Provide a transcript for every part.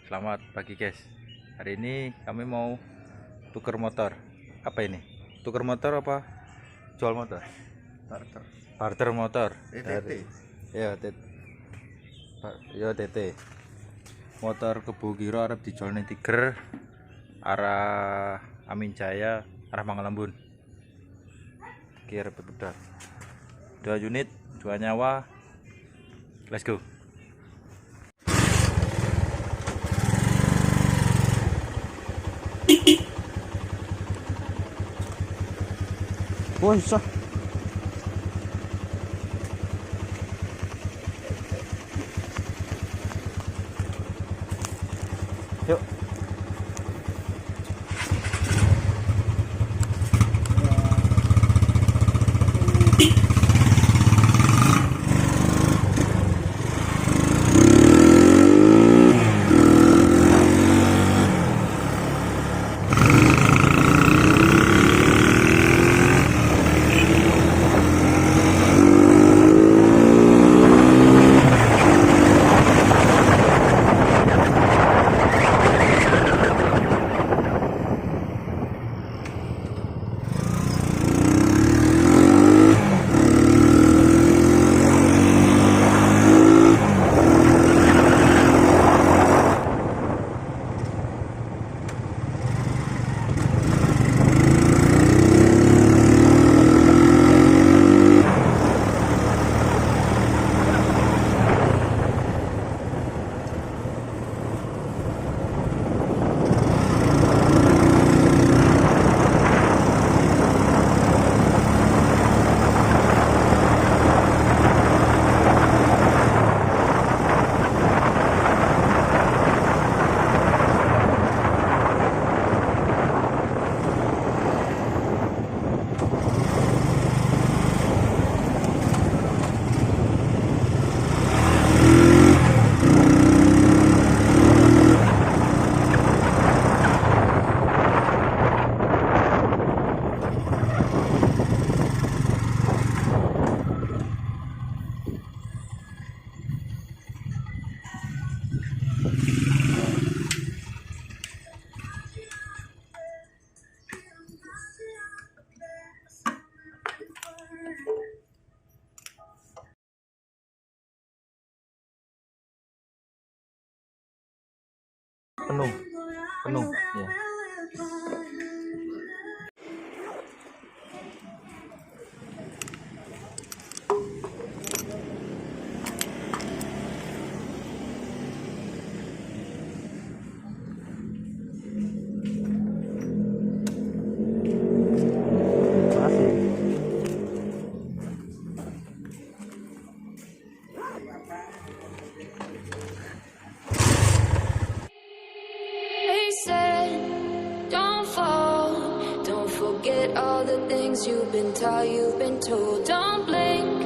Selamat pagi guys. Hari ini kami mau tuker motor. Apa ini? Tuker motor apa? Jual motor? Barter motor. TT. Ya, TT. Motor Kebugiro arep dijual ning Tiger arah Amin Jaya, arah Mangalambun. Kira betul. 2 unit, 2 nyawa. Let's go. Wah, Yuk. Penuh ya. All the things you've been taught, you've been told. Don't blink,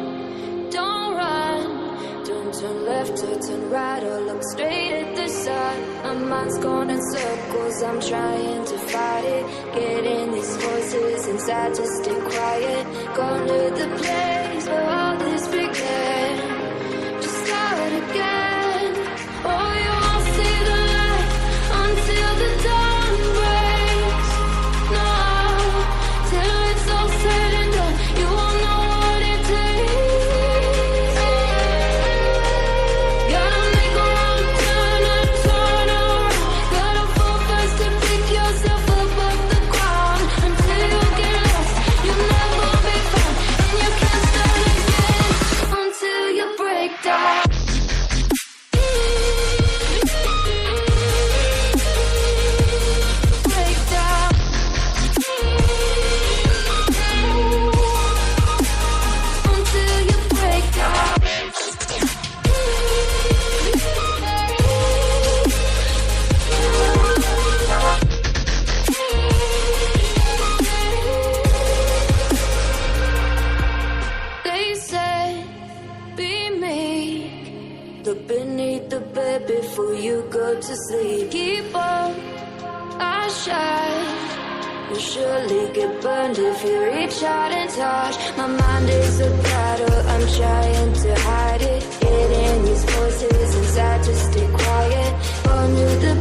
don't run, don't turn left or turn right or look straight at the sun. My mind's going in circles, I'm trying to fight it. Getting these voices inside to stay quiet. Gone to the place where all this began. Just start again. Oh, you won't see the light until the dawn breaks. No, till it's all said and done, you won't know what it takes. Gotta make a wrong turn and turn around. Gotta fall fast to pick yourself up off the ground. Until you get lost, you'll never be found. And you can't start again until you break down. Break down. Until you break down. They said, be meek. Look beneath the bed before you go to sleep. Keep on, I shine. You'll surely get burned if you reach out and touch. My mind is a battle, I'm trying to hide it. Getting these voices inside to stay quiet. Gone to the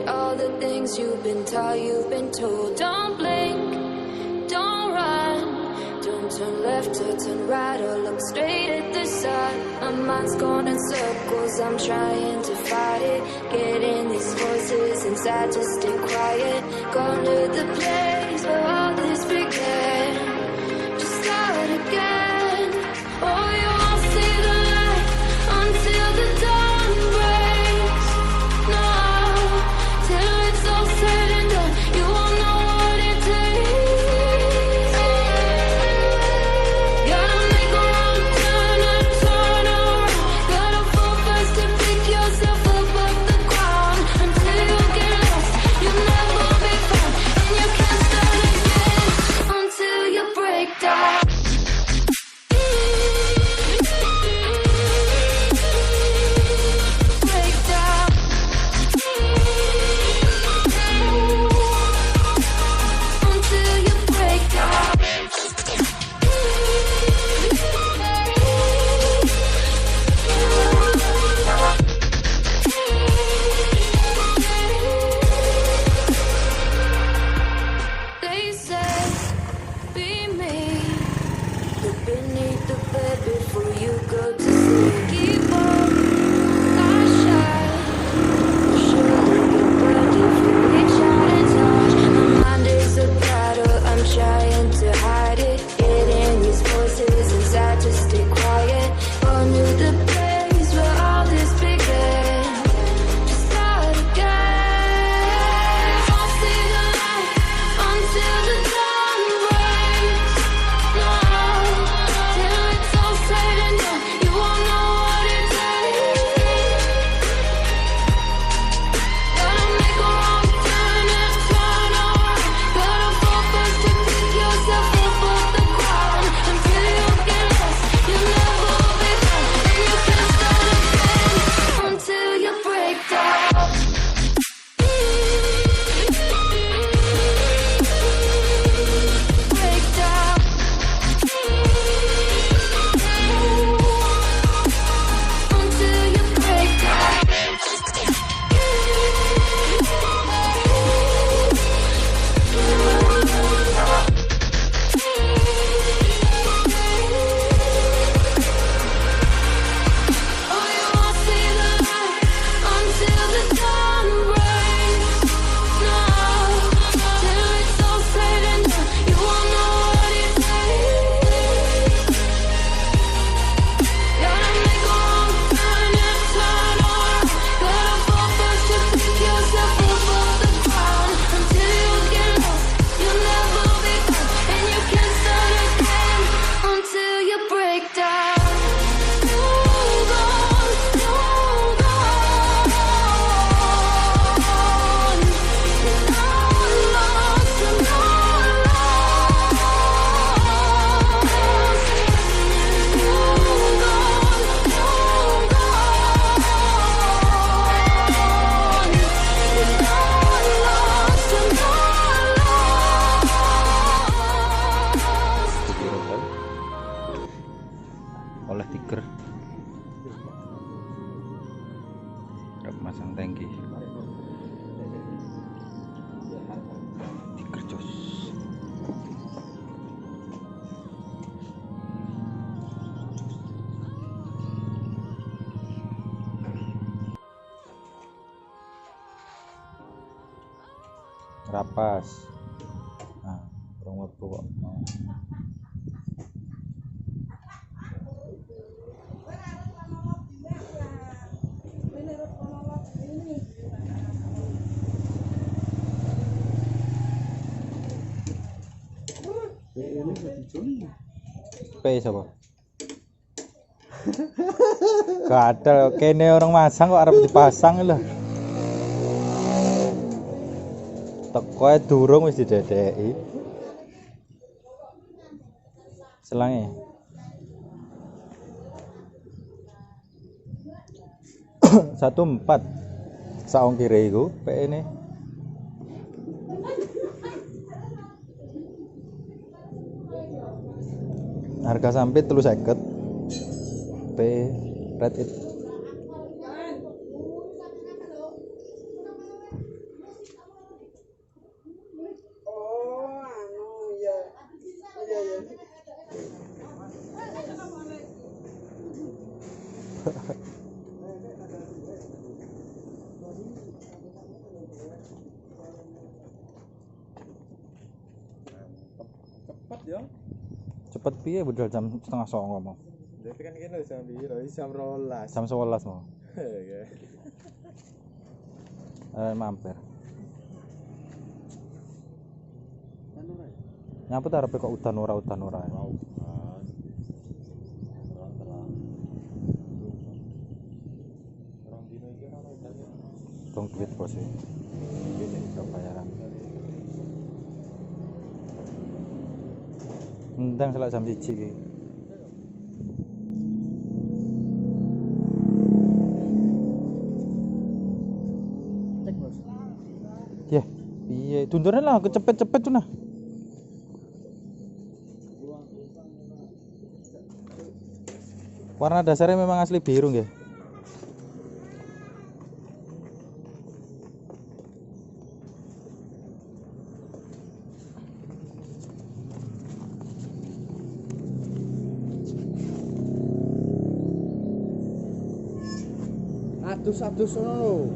all the things you've been taught, you've been told. Don't blink, don't run, don't turn left or turn right or look straight at the sun. My mind's going in circles, I'm trying to fight it. Getting these voices inside to stay quiet. Going to the place where all this began. Just start again. Oh, you won't see the light until the dawn breaks. No, till it's all said and done, you won't know what it takes. Gotta make a wrong turn and turn around. Gotta fall fast to pick yourself up off the ground. Until you get lost, you'll never be found. And you can't start again until you break down. Break down. Until you break down. They said, be me. Look beneath the bed before you go to sleep. Keep on, I shine. Sure you get burned if you reach out and touch. My mind is a battle, I'm trying to hide it. Getting these voices inside to stay quiet. Going to the place where all this began. Just start again. I'll see the light until the dawn breaks. No, till it's all said and done, you won't know what it takes. Gotta make a wrong turn and turn around. Gotta fall fast to pick yourself up off the ground. Until you get lost, you'll never be found. And you can't start again until you break down. Break down. Until you break down. Oh, you won't see the light until the dawn breaks. No, till it's all said and done, you won't know what it takes. Gotta make a wrong turn and turn around. Gotta fall fast to pick yourself up off the ground. Until you get lost, you'll never be found. And you can't start again until you break down. Hold on, hold on. You're not lost, you're not lost. Hold on, hold on. You're not lost, you're not lost. Oleh tiger. Arep masang tangki. Tiger jos. Rapas. Nah, kurang metu kok. P siapa? Gak ada kene orang masang kok arep dipasang lho. Tekoe durung wis didedeki. Selange. 14 saongkire iku PE-ne. Harga sampit 350. P red it. ya. Cepet piye budal jam 8:30 mau. Tapi kan kene jam piro? Jam 12. Jam 11 mau. Oke. Mampir. Nyaput arepe kok udan ora. Tong duit bos e. Iki bayaran. Ndang selak jam 1 iki. Cek, Bos. Ya, piye? Dundurnya lah kecepet-cepet tuh nah. Warna dasarnya memang asli biru nggih. Adus ngono.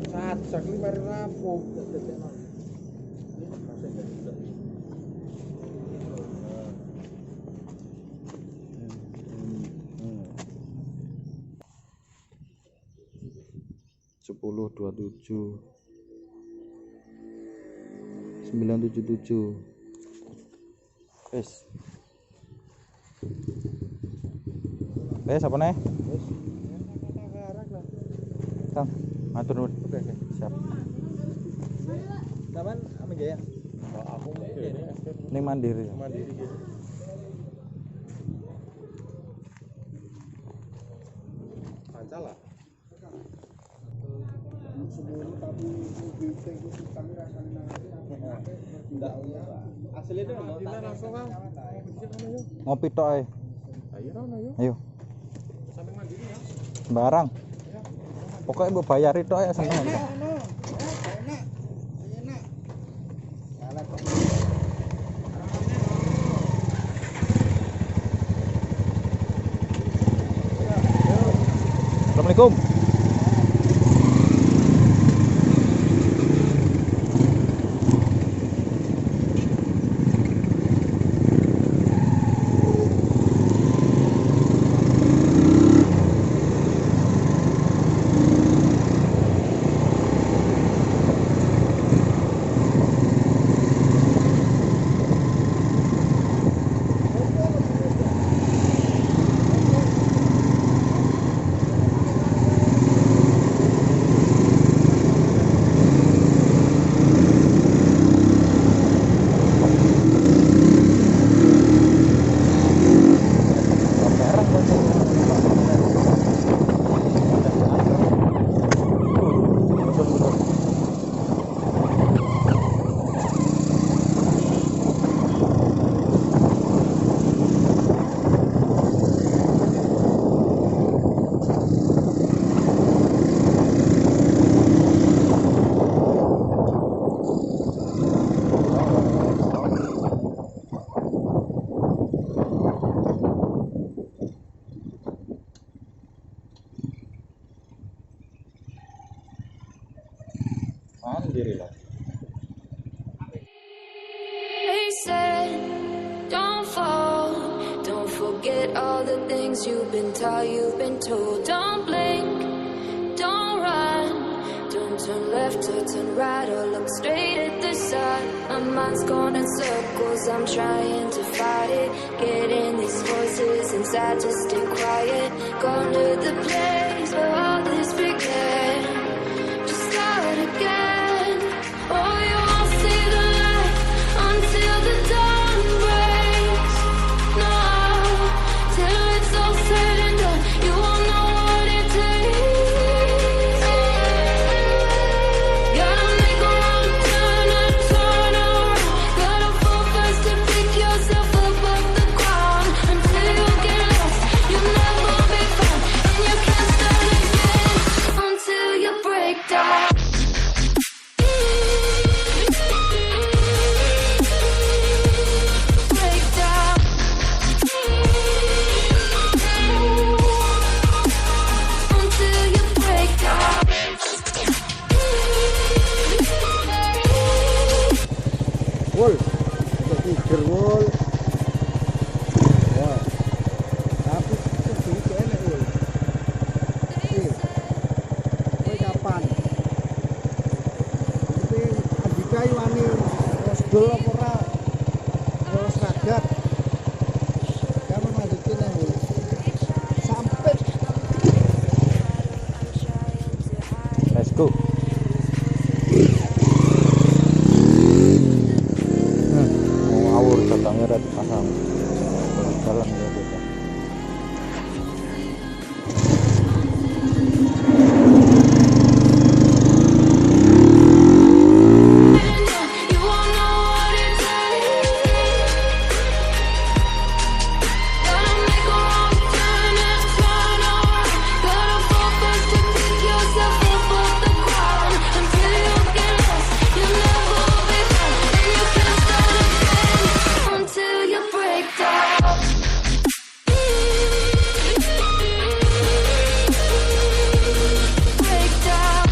Sajak iki mari rapuh. Sepuluh 27 977 wes apa nih? Kang, matur nuwun. Oke. Siap. Kapan ame ya? Aku ngene Ning mandiri. mandiri gitu. Pancalah. Aslinya langsung kan. Ngopi tok ae. Ayo rono yo. Ayo, Sampai mandiri ya. sembarang. Pokoknya mbok bayari tok ae seneng. Assalamualaikum. Mandiri lah. They said, don't fall, don't forget all the things you've been taught, you've been told. Don't blink, don't run, don't turn left or turn right or look straight at the sun. My mind's going in circles, I'm trying to fight it, getting these voices inside to stay quiet. Gone to the place where all this began, just start again. Oh, you won't see the light until the dawn breaks. No, till it's all said and done, you won't know what it takes. Gotta make a wrong turn and turn around. Gotta fall fast to pick yourself up off the ground. Until you get lost, you'll never be found, and you can't start again until you break down. Wol. Tidur wol. ayu wani terus dol apa ora terus ragat kamu lanjutin yang dulu sampai Let's go. Mau awur datangnya red pasang jalan ya kita. You won't know what it takes. Gotta make a wrong turn and turn around. Gotta fall first to pick yourself up off the ground. Until you get lost, you'll never be found. And you can't start again until you break down. Break down.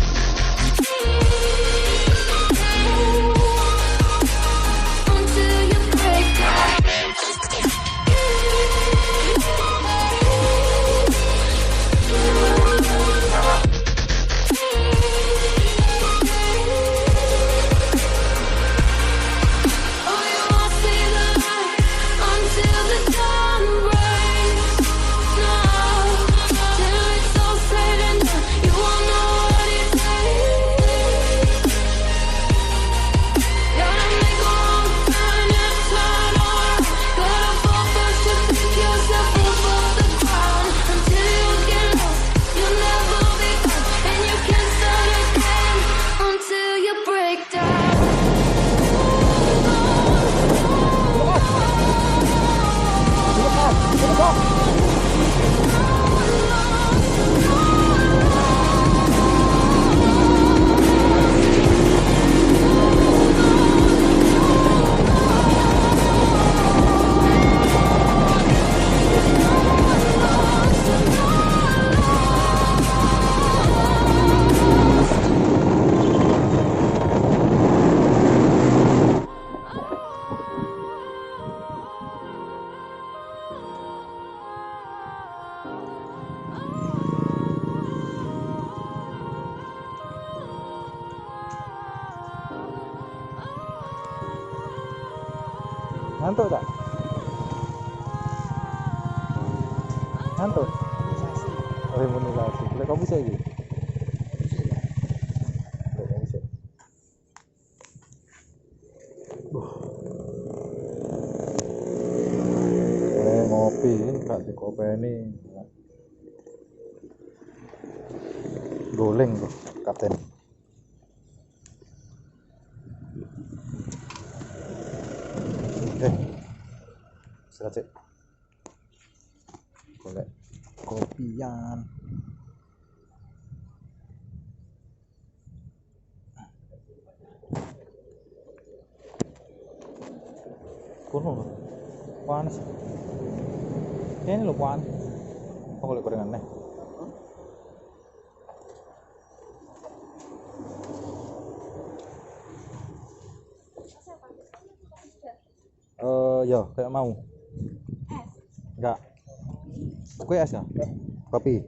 Until you break down. Oh, you won't see the light until the dawn breaks. No, till it's all said and done, you won't know what it takes. Gotta make a wrong turn and turn around. Gotta fall first to pick yourself up off the ground. Until you get lost, you'll never be found. And you can't start again until you break down. Ngantuk tak? Ngantuk? Oh, imunisasi. Boleh kopi saya gitu? Boleh kopi saya. Ngopi, gak di kopi ini. Goleng tuh, kapten. Sikat sih. Boleh kopian. Kuno panas. Ini lho panas. Kok boleh gorengan nih? Ya, kayak mau. Es? Enggak. Kue es ya? Kopi?